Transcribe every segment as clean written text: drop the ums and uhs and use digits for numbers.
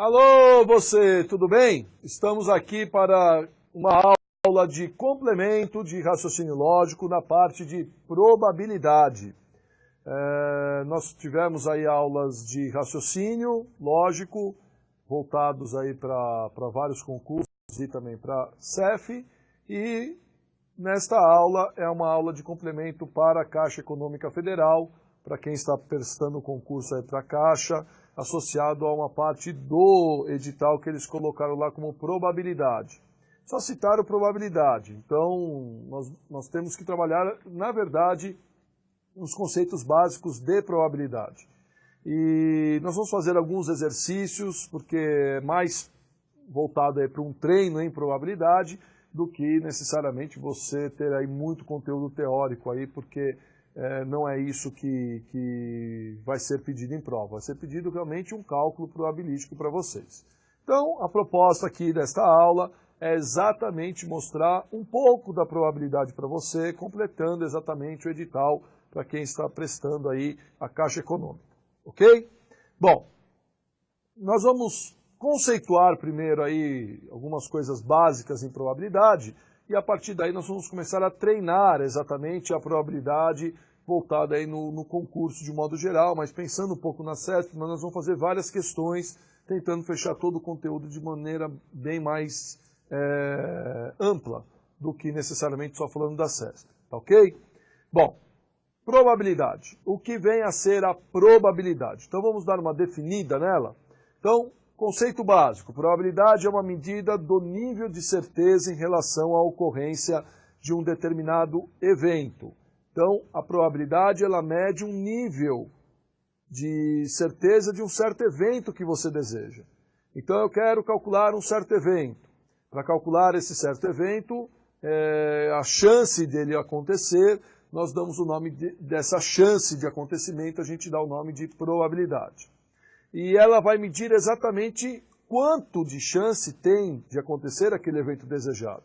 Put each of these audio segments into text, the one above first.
Alô, você, tudo bem? Estamos aqui para uma aula de complemento de raciocínio lógico na parte de probabilidade. Nós tivemos aí aulas de raciocínio lógico, voltados aí para vários concursos e também para CEF, e nesta aula é uma aula de complemento para a Caixa Econômica Federal, para quem está prestando o concurso aí para a Caixa, associado a uma parte do edital que eles colocaram lá como probabilidade. Só citaram probabilidade, então nós temos que trabalhar, na verdade, os conceitos básicos de probabilidade. E nós vamos fazer alguns exercícios, porque é mais voltado aí para um treino em probabilidade, do que necessariamente você ter aí muito conteúdo teórico aí, porque não é isso que vai ser pedido em prova. Vai ser pedido realmente um cálculo probabilístico para vocês. Então, a proposta aqui desta aula é exatamente mostrar um pouco da probabilidade para você, completando exatamente o edital para quem está prestando aí a Caixa Econômica. Ok? Bom, nós vamos conceituar primeiro aí algumas coisas básicas em probabilidade, e a partir daí nós vamos começar a treinar exatamente a probabilidade voltada aí no concurso de modo geral, mas pensando um pouco na CESP, nós vamos fazer várias questões, tentando fechar todo o conteúdo de maneira bem mais ampla do que necessariamente só falando da CESP, tá ok? Bom, probabilidade. O que vem a ser a probabilidade? Então vamos dar uma definida nela. Então, conceito básico, probabilidade é uma medida do nível de certeza em relação à ocorrência de um determinado evento. Então, a probabilidade ela mede um nível de certeza de um certo evento que você deseja. Então, eu quero calcular um certo evento. Para calcular esse certo evento, a chance dele acontecer, nós damos o nome dessa chance de acontecimento, a gente dá o nome de probabilidade. E ela vai medir exatamente quanto de chance tem de acontecer aquele evento desejado.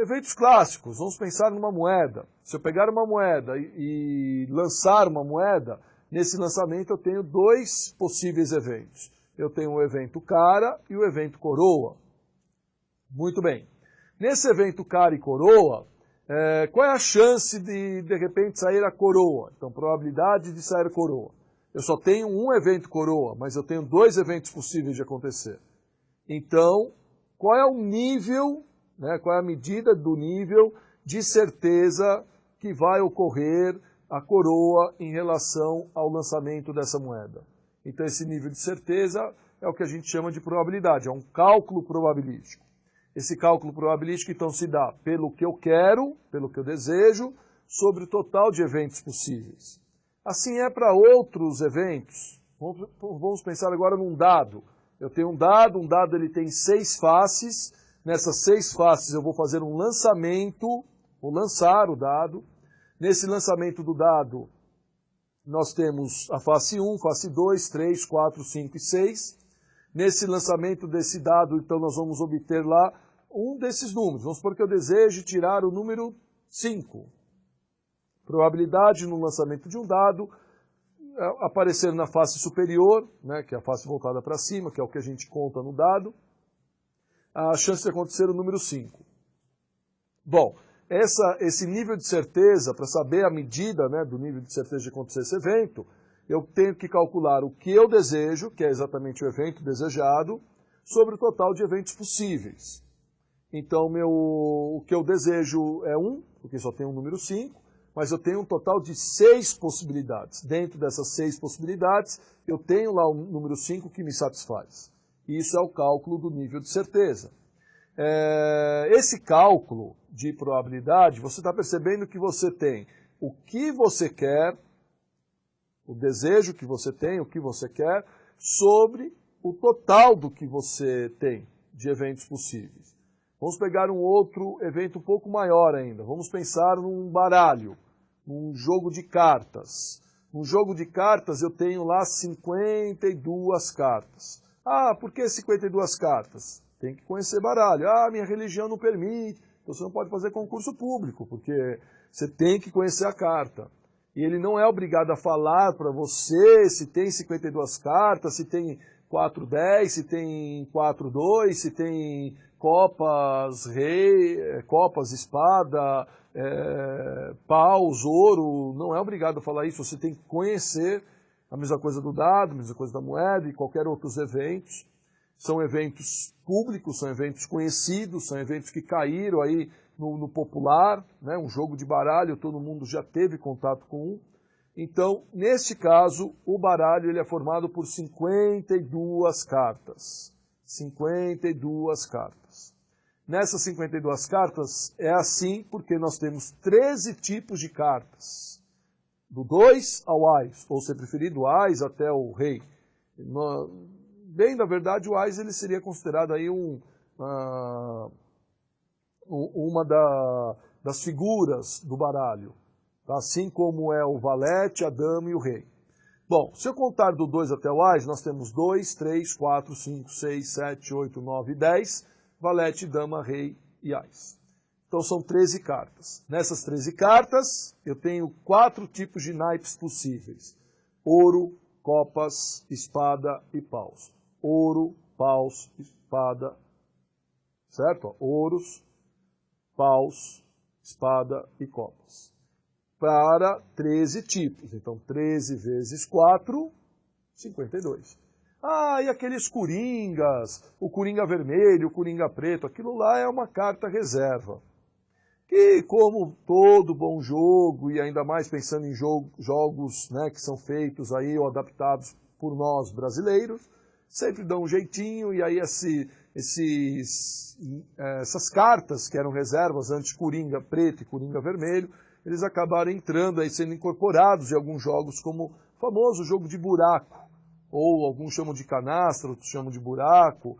Eventos clássicos, vamos pensar numa moeda. Se eu pegar uma moeda e lançar uma moeda, nesse lançamento eu tenho dois possíveis eventos. Eu tenho o evento cara e o evento coroa. Muito bem. Nesse evento cara e coroa, qual é a chance de repente sair a coroa? Então, probabilidade de sair a coroa. Eu só tenho um evento coroa, mas eu tenho dois eventos possíveis de acontecer. Então, qual é o nível, qual é a medida do nível de certeza que vai ocorrer a coroa em relação ao lançamento dessa moeda? Então, esse nível de certeza é o que a gente chama de probabilidade, é um cálculo probabilístico. Esse cálculo probabilístico, então, se dá pelo que eu quero, pelo que eu desejo, sobre o total de eventos possíveis. Assim é para outros eventos. Vamos pensar agora num dado. Eu tenho um dado ele tem 6 faces. Nessas 6 faces eu vou fazer um lançamento, vou lançar o dado. Nesse lançamento do dado, nós temos a face 1, face 2, 3, 4, 5 e 6. Nesse lançamento desse dado, então, nós vamos obter lá um desses números. Vamos supor que eu deseje tirar o número 5. Probabilidade no lançamento de um dado, aparecer na face superior, que é a face voltada para cima, que é o que a gente conta no dado, a chance de acontecer o número 5. Bom, esse nível de certeza, para saber a medida do nível de certeza de acontecer esse evento, eu tenho que calcular o que eu desejo, que é exatamente o evento desejado, sobre o total de eventos possíveis. Então, o que eu desejo é 1, porque só tem um número 5, mas eu tenho um total de 6 possibilidades. Dentro dessas 6 possibilidades, eu tenho lá o número 5 que me satisfaz. Isso é o cálculo do nível de certeza. Esse cálculo de probabilidade, você está percebendo que você tem o que você quer, o desejo que você tem, o que você quer, sobre o total do que você tem de eventos possíveis. Vamos pegar um outro evento um pouco maior ainda. Vamos pensar num baralho, num jogo de cartas. Num jogo de cartas eu tenho lá 52 cartas. Ah, por que 52 cartas? Tem que conhecer baralho. Ah, minha religião não permite. Então você não pode fazer concurso público, porque você tem que conhecer a carta. E ele não é obrigado a falar para você se tem 52 cartas, se tem 4-10, se tem 4-2, se tem copas, rei, copas, espada, paus, ouro. Não é obrigado a falar isso, você tem que conhecer. A mesma coisa do dado, a mesma coisa da moeda e qualquer outros eventos. São eventos públicos, são eventos conhecidos, são eventos que caíram aí no popular, né? Um jogo de baralho, todo mundo já teve contato com um. Então, neste caso, o baralho ele é formado por 52 cartas. 52 cartas. Nessas 52 cartas é assim porque nós temos 13 tipos de cartas. Do 2 ao Ás, ou se preferir, do Ás até o Rei. Bem, na verdade, o Ás ele seria considerado aí uma das figuras do baralho, tá? Assim como é o valete, a dama e o rei. Bom, se eu contar do 2 até o Ás, nós temos 2, 3, 4, 5, 6, 7, 8, 9, 10, valete, dama, rei e Ás. Então são 13 cartas. Nessas 13 cartas, eu tenho 4 tipos de naipes possíveis. Ouro, copas, espada e paus. Ouro, paus, espada, certo? Ouros, paus, espada e copas. Para 13 tipos. Então 13 vezes 4, 52. Ah, e aqueles coringas, o coringa vermelho, o coringa preto, aquilo lá é uma carta reserva. Que, como todo bom jogo, e ainda mais pensando em jogos, né, que são feitos aí ou adaptados por nós brasileiros, sempre dão um jeitinho, e aí essas cartas que eram reservas antes Coringa Preto e Coringa Vermelho, eles acabaram entrando aí, sendo incorporados em alguns jogos como o famoso jogo de buraco, ou alguns chamam de canastra, outros chamam de buraco,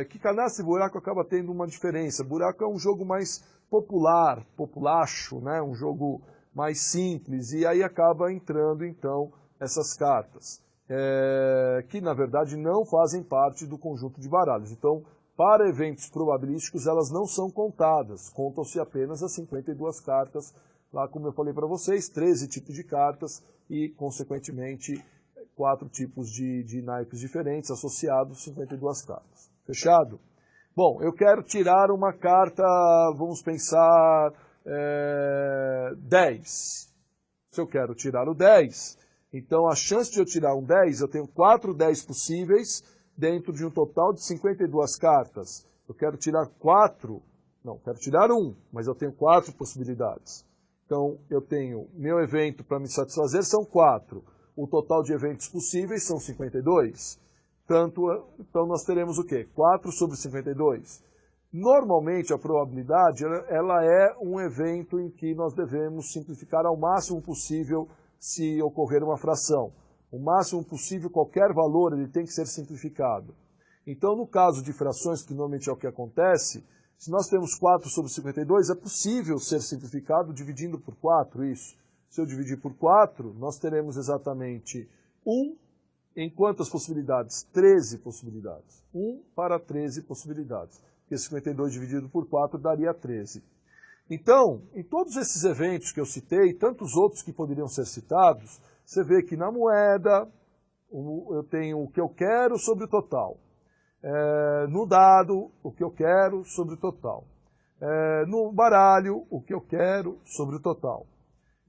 que canastra e buraco acaba tendo uma diferença. Buraco é um jogo mais popular, populacho, né? Um jogo mais simples, e aí acaba entrando então essas cartas, que na verdade não fazem parte do conjunto de baralhos. Então, para eventos probabilísticos, elas não são contadas, contam-se apenas as 52 cartas, lá como eu falei para vocês, 13 tipos de cartas e, consequentemente, 4 tipos de naipes diferentes, associados 52 cartas. Fechado? Bom, eu quero tirar uma carta, vamos pensar, 10. Se eu quero tirar o 10, então a chance de eu tirar um 10, eu tenho 4 10 possíveis dentro de um total de 52 cartas. Eu quero tirar 4, não, quero tirar 1, mas eu tenho 4 possibilidades. Então eu tenho, meu evento para me satisfazer são 4. O total de eventos possíveis são 52. Então nós teremos o quê? 4 sobre 52. Normalmente a probabilidade ela é um evento em que nós devemos simplificar ao máximo possível se ocorrer uma fração. O máximo possível, qualquer valor, ele tem que ser simplificado. Então no caso de frações, que normalmente é o que acontece, se nós temos 4 sobre 52, é possível ser simplificado dividindo por 4 isso. Se eu dividir por 4, nós teremos exatamente 1 em quantas possibilidades? 13 possibilidades. 1 para 13 possibilidades. Porque 52 dividido por 4 daria 13. Então, em todos esses eventos que eu citei, tantos outros que poderiam ser citados, você vê que na moeda eu tenho o que eu quero sobre o total. No dado, o que eu quero sobre o total. No baralho, o que eu quero sobre o total.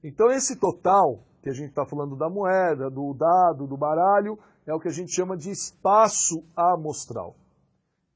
Então esse total, que a gente está falando da moeda, do dado, do baralho, é o que a gente chama de espaço amostral.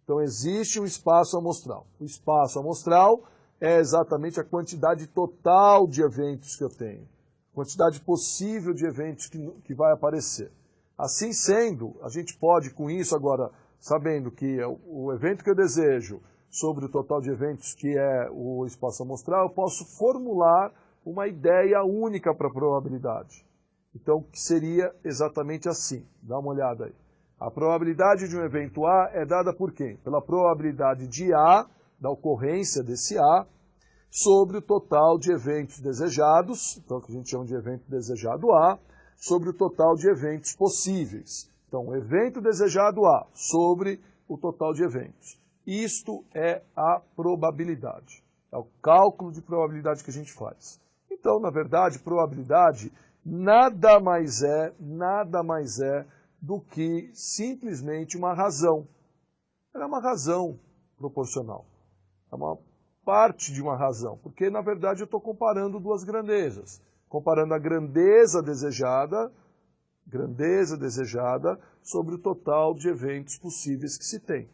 Então existe um espaço amostral. O espaço amostral é exatamente a quantidade total de eventos que eu tenho. Quantidade possível de eventos que vai aparecer. Assim sendo, a gente pode com isso agora, sabendo que o evento que eu desejo sobre o total de eventos que é o espaço amostral, eu posso formular uma ideia única para a probabilidade. Então, que seria exatamente assim. Dá uma olhada aí. A probabilidade de um evento A é dada por quem? Pela probabilidade de A, da ocorrência desse A, sobre o total de eventos desejados, então que a gente chama de evento desejado A, sobre o total de eventos possíveis. Então, o evento desejado A sobre o total de eventos. Isto é a probabilidade. É o cálculo de probabilidade que a gente faz. Então, na verdade, probabilidade nada mais é do que simplesmente uma razão. Ela é uma razão proporcional. É uma parte de uma razão, porque na verdade eu estou comparando duas grandezas. Comparando a grandeza desejada sobre o total de eventos possíveis que se tem.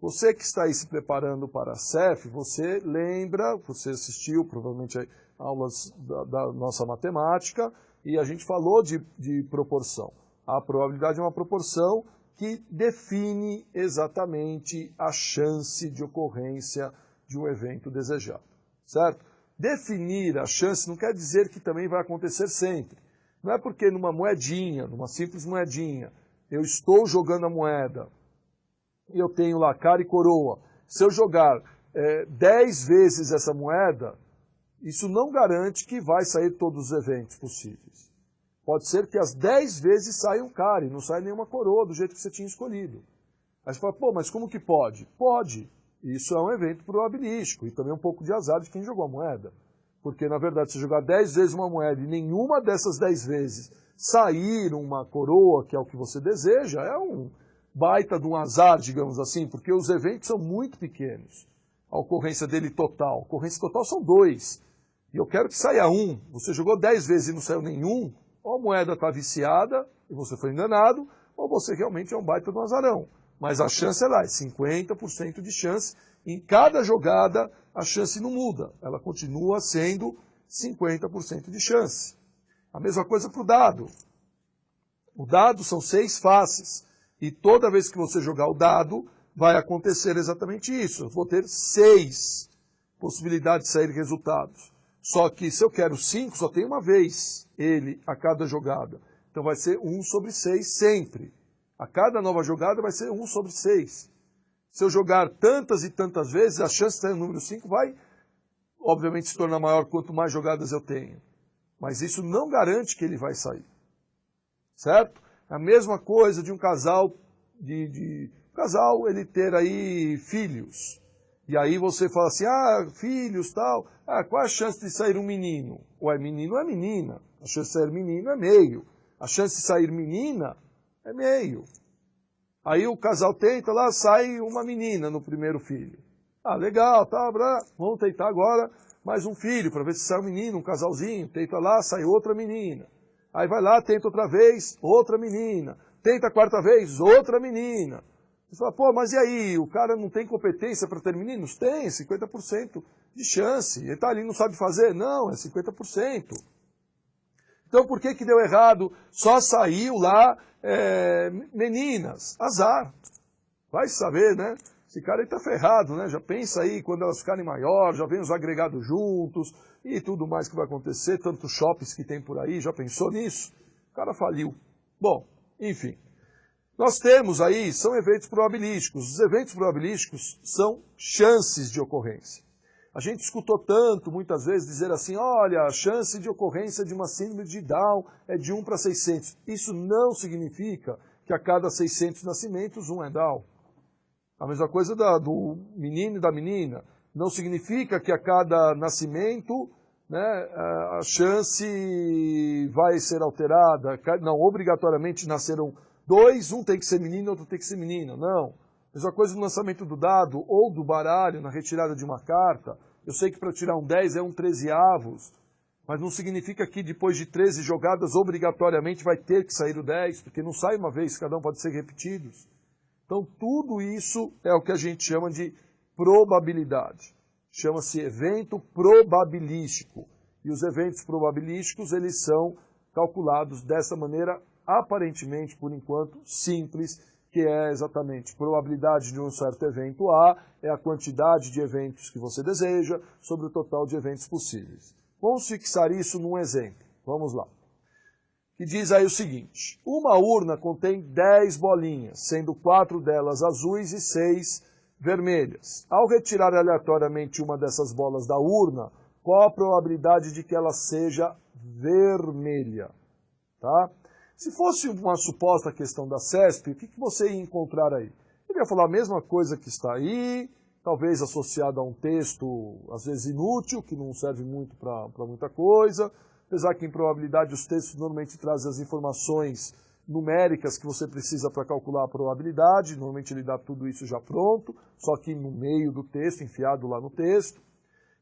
Você que está aí se preparando para a CEF, você lembra, você assistiu provavelmente a aulas da nossa matemática, e a gente falou de proporção. A probabilidade é uma proporção que define exatamente a chance de ocorrência de um evento desejado, certo? Definir a chance não quer dizer que também vai acontecer sempre. Não é porque numa moedinha, numa simples moedinha, eu estou jogando a moeda e eu tenho lá cara e coroa. Se eu jogar 10 vezes essa moeda, isso não garante que vai sair todos os eventos possíveis. Pode ser que as 10 vezes saia um cara e não saia nenhuma coroa do jeito que você tinha escolhido. Aí você fala, pô, mas como que pode? Pode. Isso é um evento probabilístico e também um pouco de azar de quem jogou a moeda. Porque, na verdade, se jogar 10 vezes uma moeda e nenhuma dessas 10 vezes sair uma coroa, que é o que você deseja, é um baita de um azar, digamos assim, porque os eventos são muito pequenos. A ocorrência dele total. A ocorrência total são 2. E eu quero que saia 1. Você jogou 10 vezes e não saiu nenhum, ou a moeda está viciada e você foi enganado, ou você realmente é um baita de um azarão. Mas a chance é lá, é 50% de chance. Em cada jogada, a chance não muda. Ela continua sendo 50% de chance. A mesma coisa para o dado. O dado são 6 faces. E toda vez que você jogar o dado, vai acontecer exatamente isso. Eu vou ter 6 possibilidades de sair resultados. Só que se eu quero 5, só tem uma vez ele a cada jogada. Então vai ser 1 sobre 6 sempre. A cada nova jogada vai ser 1 sobre 6. Se eu jogar tantas e tantas vezes, a chance de sair o número 5 vai, obviamente, se tornar maior quanto mais jogadas eu tenho. Mas isso não garante que ele vai sair. Certo? A mesma coisa de um casal, ele ter aí filhos. E aí você fala assim, filhos, tal, qual a chance de sair um menino? Ou é menino ou é menina. A chance de sair menino é meio. A chance de sair menina é meio. Aí o casal tenta lá, sai uma menina no primeiro filho. Legal, tá, vamos tentar agora mais um filho, para ver se sai um menino, um casalzinho. Tenta lá, sai outra menina. Aí vai lá, tenta outra vez, outra menina. Tenta a quarta vez, outra menina. Você fala, pô, mas e aí, o cara não tem competência para ter meninos? Tem, 50% de chance. Ele tá ali, não sabe fazer? Não, é 50%. Então por que deu errado? Só saiu lá meninas. Azar. Vai saber, né? Esse cara aí tá ferrado, né? Já pensa aí, quando elas ficarem maiores, já vem os agregados juntos e tudo mais que vai acontecer, tantos shoppings que tem por aí, já pensou nisso? O cara faliu. Bom, enfim. Nós temos aí, são eventos probabilísticos. Os eventos probabilísticos são chances de ocorrência. A gente escutou tanto, muitas vezes, dizer assim, olha, a chance de ocorrência de uma síndrome de Down é de 1 para 600. Isso não significa que a cada 600 nascimentos, 1 é Down. A mesma coisa do menino e da menina. Não significa que a cada nascimento, né, a chance vai ser alterada. Não, obrigatoriamente nasceram 2, um tem que ser menino, outro tem que ser menina. Não. Mesma coisa no lançamento do dado ou do baralho, na retirada de uma carta. Eu sei que para tirar um 10 é um 13avos, mas não significa que depois de 13 jogadas obrigatoriamente vai ter que sair o 10, porque não sai uma vez, cada um pode ser repetidos. Então tudo isso é o que a gente chama de probabilidade. Chama-se evento probabilístico. E os eventos probabilísticos, eles são calculados dessa maneira, aparentemente, por enquanto, simples, que é exatamente probabilidade de um certo evento A, é a quantidade de eventos que você deseja sobre o total de eventos possíveis. Vamos fixar isso num exemplo. Vamos lá. Que diz aí o seguinte, uma urna contém 10 bolinhas, sendo 4 delas azuis e 6 vermelhas. Ao retirar aleatoriamente uma dessas bolas da urna, qual a probabilidade de que ela seja vermelha? Tá? Se fosse uma suposta questão da CESP, o que você ia encontrar aí? Ele ia falar a mesma coisa que está aí, talvez associado a um texto, às vezes inútil, que não serve muito para muita coisa, apesar que em probabilidade os textos normalmente trazem as informações numéricas que você precisa para calcular a probabilidade, normalmente ele dá tudo isso já pronto, só que no meio do texto, enfiado lá no texto,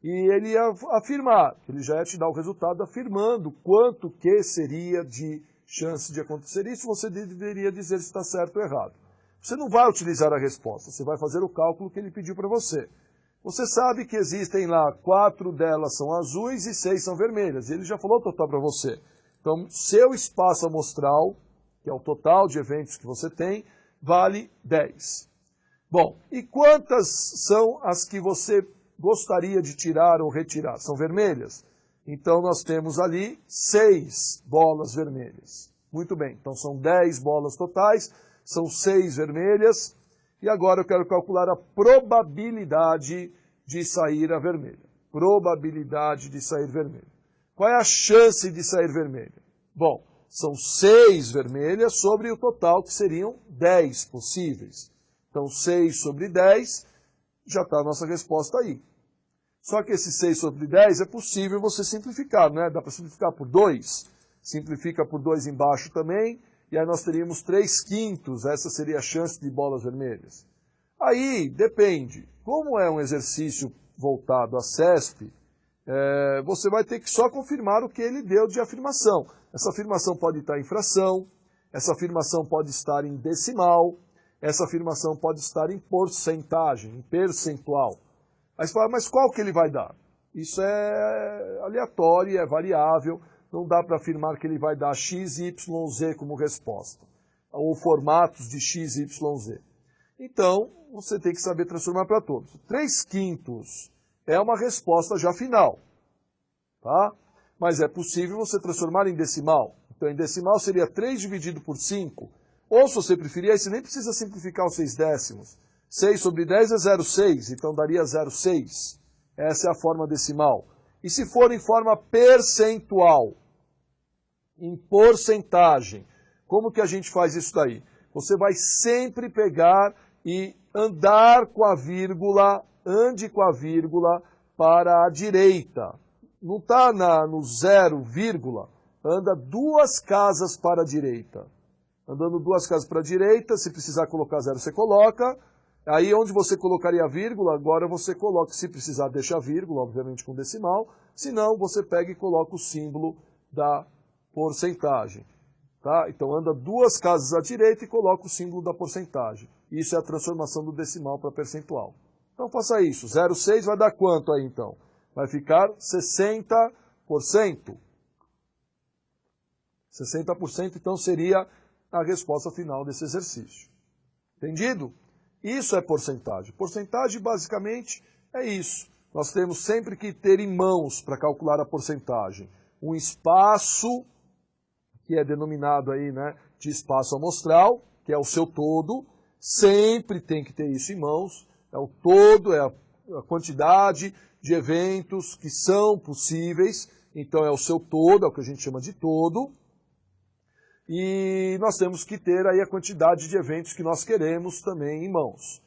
e ele ia afirmar, ele já ia te dar o resultado afirmando quanto que seria de chance de acontecer isso, você deveria dizer se está certo ou errado. Você não vai utilizar a resposta, você vai fazer o cálculo que ele pediu para você. Você sabe que existem lá 4 delas são azuis e 6 são vermelhas, e ele já falou o total para você. Então, seu espaço amostral, que é o total de eventos que você tem, vale 10. Bom, e quantas são as que você gostaria de tirar ou retirar? São vermelhas? Então, nós temos ali 6 bolas vermelhas. Muito bem, então são 10 bolas totais, são 6 vermelhas, e agora eu quero calcular a probabilidade de sair a vermelha. Probabilidade de sair vermelha. Qual é a chance de sair vermelha? Bom, são 6 vermelhas sobre o total, que seriam 10 possíveis. Então, 6 sobre 10, já está a nossa resposta aí. Só que esse 6 sobre 10 é possível você simplificar, né? Dá para simplificar por 2. Simplifica por 2 embaixo também, e aí nós teríamos 3/5, essa seria a chance de bolas vermelhas. Aí, depende. Como é um exercício voltado à CESP, você vai ter que só confirmar o que ele deu de afirmação. Essa afirmação pode estar em fração, essa afirmação pode estar em decimal, essa afirmação pode estar em porcentagem, em percentual. Aí você fala, mas qual que ele vai dar? Isso é aleatório, é variável, não dá para afirmar que ele vai dar x, y, z como resposta, ou formatos de x, y, z. Então, você tem que saber transformar para todos. 3/5 é uma resposta já final, tá? Mas é possível você transformar em decimal. Então, em decimal seria 3 dividido por 5, ou se você preferir, aí você nem precisa simplificar os 6 décimos. 6 sobre 10 é 0,6, então daria 0,6. Essa é a forma decimal. E se for em forma percentual, em porcentagem, como que a gente faz isso daí? Você vai sempre pegar e andar com a vírgula, ande com a vírgula para a direita. Não está no 0, vírgula, anda 2 casas para a direita. Andando 2 casas para a direita, se precisar colocar 0, você coloca. Aí onde você colocaria a vírgula, agora você coloca, se precisar deixa a vírgula, obviamente com decimal, se não, você pega e coloca o símbolo da porcentagem. Tá? Então anda 2 casas à direita e coloca o símbolo da porcentagem. Isso é a transformação do decimal para percentual. Então faça isso. 0,6 vai dar quanto aí então? Vai ficar 60%. 60% então seria a resposta final desse exercício. Entendido? Isso é porcentagem. Porcentagem basicamente é isso. Nós temos sempre que ter em mãos para calcular a porcentagem um espaço, que é denominado aí, né, de espaço amostral, que é o seu todo, sempre tem que ter isso em mãos, é o todo, é a quantidade de eventos que são possíveis, então é o seu todo, é o que a gente chama de todo, e nós temos que ter aí a quantidade de eventos que nós queremos também em mãos.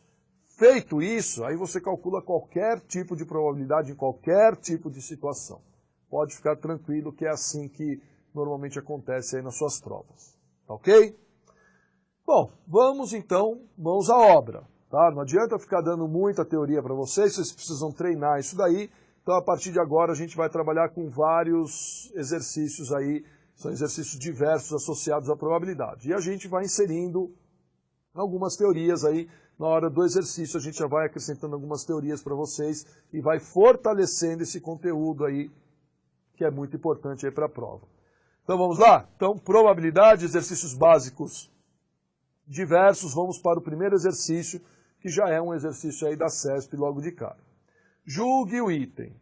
Feito isso, aí você calcula qualquer tipo de probabilidade em qualquer tipo de situação. Pode ficar tranquilo que é assim que normalmente acontece aí nas suas provas. Tá ok? Bom, vamos então, mãos à obra. Tá? Não adianta ficar dando muita teoria para vocês precisam treinar isso daí. Então, a partir de agora, a gente vai trabalhar com vários exercícios aí, são exercícios diversos associados à probabilidade. E a gente vai inserindo algumas teorias aí. Na hora do exercício, a gente já vai acrescentando algumas teorias para vocês e vai fortalecendo esse conteúdo aí, que é muito importante aí para a prova. Então, vamos lá? Então, probabilidade, exercícios básicos diversos. Vamos para o primeiro exercício, que já é um exercício aí da CESP logo de cara. Julgue o item.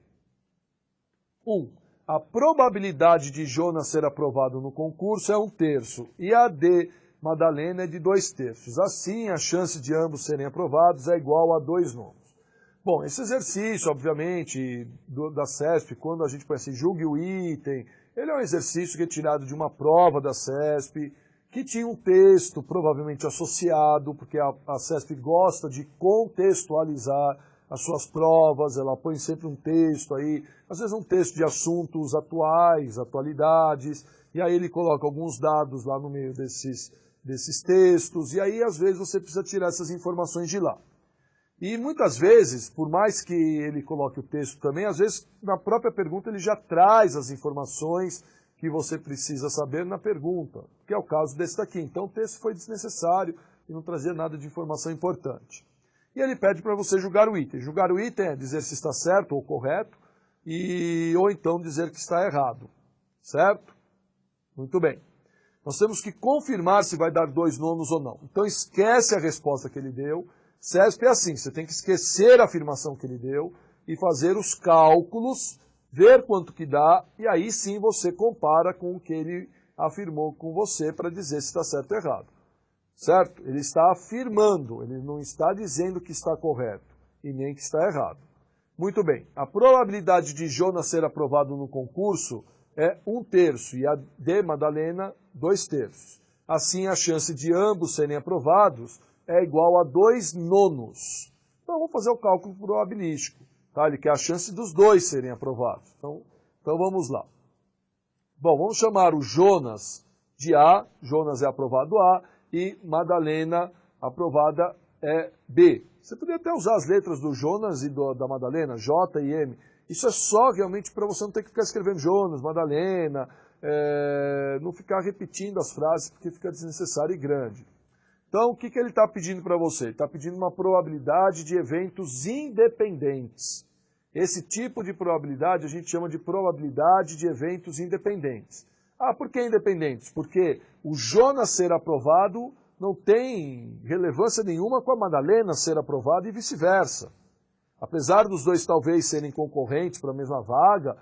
1. A probabilidade de Jonas ser aprovado no concurso é 1/3 e a de Madalena é de 2/3. Assim, a chance de ambos serem aprovados é igual a 2 nonos. Bom, esse exercício, obviamente, da CESP, quando a gente põe assim, julgue o item, ele é um exercício retirado de uma prova da CESP, que tinha um texto provavelmente associado, porque a CESP gosta de contextualizar as suas provas, ela põe sempre um texto aí, às vezes um texto de assuntos atuais, atualidades, E aí ele coloca alguns dados lá no meio desses textos, e aí às vezes você precisa tirar essas informações de lá. E muitas vezes, por mais que ele coloque o texto também, às vezes na própria pergunta ele já traz as informações que você precisa saber na pergunta, que é o caso desse daqui. Então o texto foi desnecessário e não trazia nada de informação importante. E ele pede para você julgar o item. Julgar o item é dizer se está certo ou correto, ou então dizer que está errado. Certo? Muito bem. Nós temos que confirmar se vai dar 2 nonos ou não. Então esquece a resposta que ele deu. CESP é assim, você tem que esquecer a afirmação que ele deu e fazer os cálculos, ver quanto que dá, e aí sim você compara com o que ele afirmou com você para dizer se está certo ou errado. Certo? Ele está afirmando, ele não está dizendo que está correto e nem que está errado. Muito bem, a probabilidade de Jonas ser aprovado no concurso é 1/3 e a de Madalena 2/3. Assim, a chance de ambos serem aprovados é igual a 2 nonos. Então, vamos fazer o cálculo probabilístico. Tá? Ele quer a chance dos dois serem aprovados. Então vamos lá. Bom, vamos chamar o Jonas de A. Jonas é aprovado A. E Madalena, aprovada é B. Você poderia até usar as letras do Jonas e da Madalena, J e M. Isso é só realmente para você não ter que ficar escrevendo Jonas, Madalena, não ficar repetindo as frases, porque fica desnecessário e grande. Então, o que ele está pedindo para você? Ele está pedindo uma probabilidade de eventos independentes. Esse tipo de probabilidade a gente chama de probabilidade de eventos independentes. Ah, por que independentes? Porque o Jonas ser aprovado não tem relevância nenhuma com a Madalena ser aprovada e vice-versa. Apesar dos dois talvez serem concorrentes para a mesma vaga,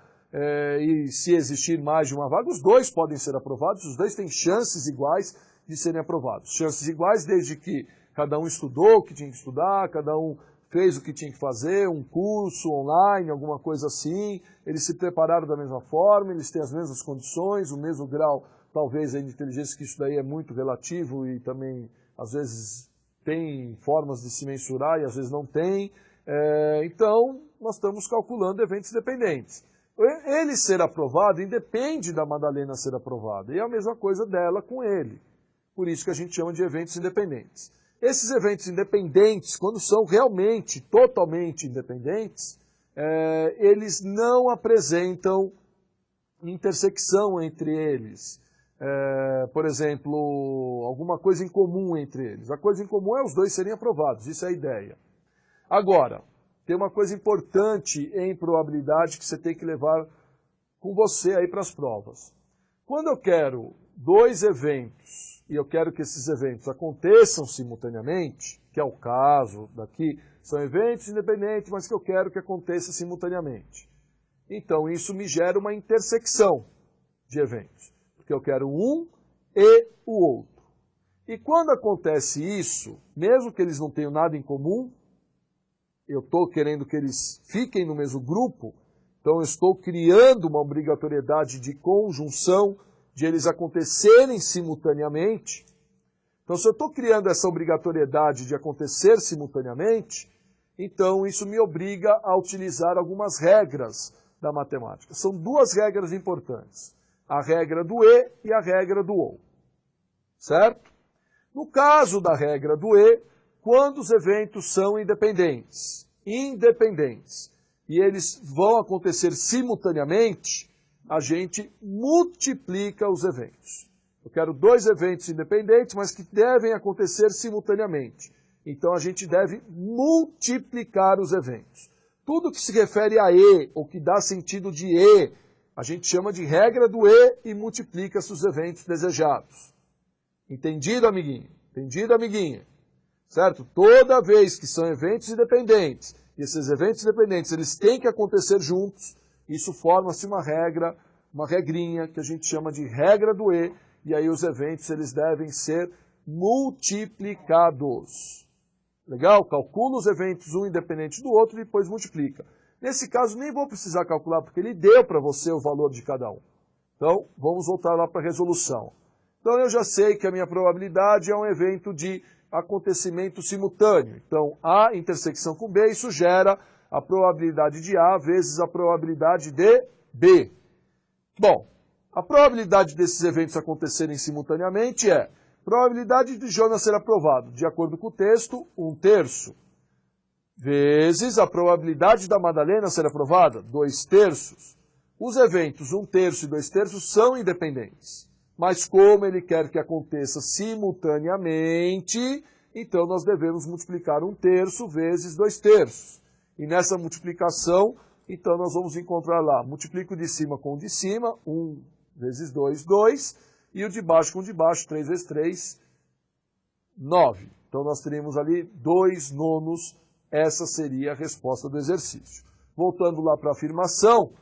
e se existir mais de uma vaga, os dois podem ser aprovados, os dois têm chances iguais de serem aprovados. Chances iguais desde que cada um estudou o que tinha que estudar, cada um fez o que tinha que fazer, um curso online, alguma coisa assim, eles se prepararam da mesma forma, eles têm as mesmas condições, o mesmo grau, talvez, de inteligência, que isso daí é muito relativo e também, às vezes, tem formas de se mensurar e às vezes não tem. Então, nós estamos calculando eventos dependentes. Ele ser aprovado independe da Madalena ser aprovada, e é a mesma coisa dela com ele. Por isso que a gente chama de eventos independentes. Esses eventos independentes, quando são realmente, totalmente independentes, eles não apresentam intersecção entre eles. Por exemplo, alguma coisa em comum entre eles. A coisa em comum é os dois serem aprovados, isso é a ideia. Agora, tem uma coisa importante em probabilidade que você tem que levar com você aí para as provas. Quando eu quero 2 eventos, e eu quero que esses eventos aconteçam simultaneamente, que é o caso daqui, são eventos independentes, mas que eu quero que aconteça simultaneamente. Então, isso me gera uma intersecção de eventos, porque eu quero um e o outro. E quando acontece isso, mesmo que eles não tenham nada em comum, eu estou querendo que eles fiquem no mesmo grupo, então eu estou criando uma obrigatoriedade de conjunção, de eles acontecerem simultaneamente. Então, se eu estou criando essa obrigatoriedade de acontecer simultaneamente, então isso me obriga a utilizar algumas regras da matemática. São 2 regras importantes. A regra do e a regra do ou. Certo? No caso da regra do e, quando os eventos são independentes, e eles vão acontecer simultaneamente, a gente multiplica os eventos. Eu quero 2 eventos independentes, mas que devem acontecer simultaneamente. Então a gente deve multiplicar os eventos. Tudo que se refere a e, ou que dá sentido de e, a gente chama de regra do e multiplica-se os eventos desejados. Entendido, amiguinho? Entendido, amiguinha? Certo? Toda vez que são eventos independentes, e esses eventos independentes eles têm que acontecer juntos, isso forma-se uma regra, uma regrinha, que a gente chama de regra do e, e aí os eventos eles devem ser multiplicados. Legal? Calcula os eventos um independente do outro e depois multiplica. Nesse caso nem vou precisar calcular, porque ele deu para você o valor de cada um. Então, vamos voltar lá para a resolução. Então eu já sei que a minha probabilidade é um evento de acontecimento simultâneo. Então, A intersecção com B, isso gera a probabilidade de A vezes a probabilidade de B. Bom, A probabilidade desses eventos acontecerem simultaneamente é probabilidade de Jonas ser aprovado, de acordo com o texto, 1/3, vezes a probabilidade da Madalena ser aprovada, 2/3. Os eventos 1/3 e 2/3 são independentes, mas como ele quer que aconteça simultaneamente, então nós devemos multiplicar 1/3 vezes 2/3. E nessa multiplicação, então nós vamos encontrar lá, multiplico o de cima com o de cima, 1 vezes 2, 2, e o de baixo com o de baixo, 3 vezes 3, 9. Então nós teríamos ali 2/9, essa seria a resposta do exercício. Voltando lá para a afirmação,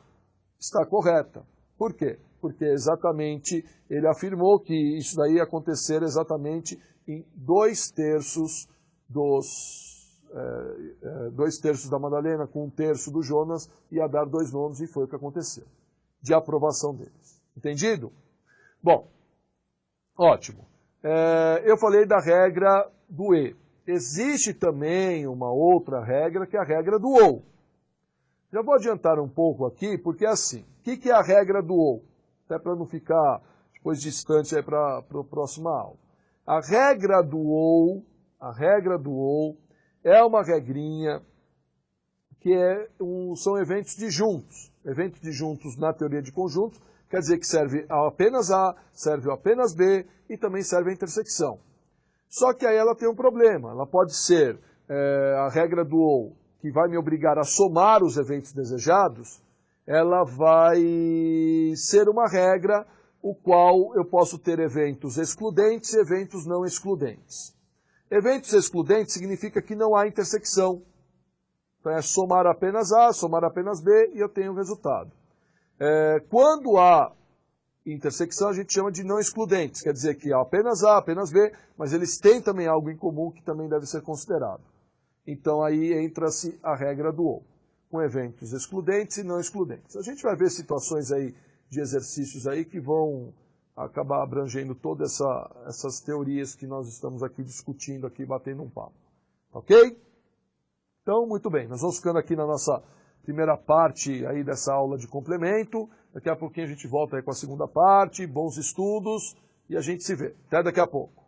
está correta. Por quê? Porque exatamente ele afirmou que isso daí ia acontecer exatamente em 2/3 2/3 da Madalena com 1/3 do Jonas, ia dar 2/9 e foi o que aconteceu, de aprovação deles. Entendido? Bom, ótimo. Eu falei da regra do E. Existe também uma outra regra, que é a regra do OU. Já vou adiantar um pouco aqui, porque é assim. O que é a regra do OU? Até para não ficar depois distante aí para a próxima aula. A regra do OU é uma regrinha que são eventos disjuntos. Eventos disjuntos na teoria de conjuntos quer dizer que serve apenas A, serve apenas B e também serve a intersecção. Só que aí ela tem um problema. Ela pode ser a regra do OU, que vai me obrigar a somar os eventos desejados, ela vai ser uma regra o qual eu posso ter eventos excludentes e eventos não excludentes. Eventos excludentes significa que não há intersecção. Então é somar apenas A, somar apenas B e eu tenho o resultado. Quando há intersecção, a gente chama de não excludentes, quer dizer que há apenas A, apenas B, mas eles têm também algo em comum que também deve ser considerado. Então aí entra-se a regra do OU, com eventos excludentes e não excludentes. A gente vai ver situações aí de exercícios aí que vão acabar abrangendo todas essas teorias que nós estamos aqui discutindo, aqui batendo um papo. Ok? Então, muito bem, nós vamos ficando aqui na nossa primeira parte aí dessa aula de complemento. Daqui a pouquinho a gente volta aí com a segunda parte. Bons estudos e a gente se vê. Até daqui a pouco.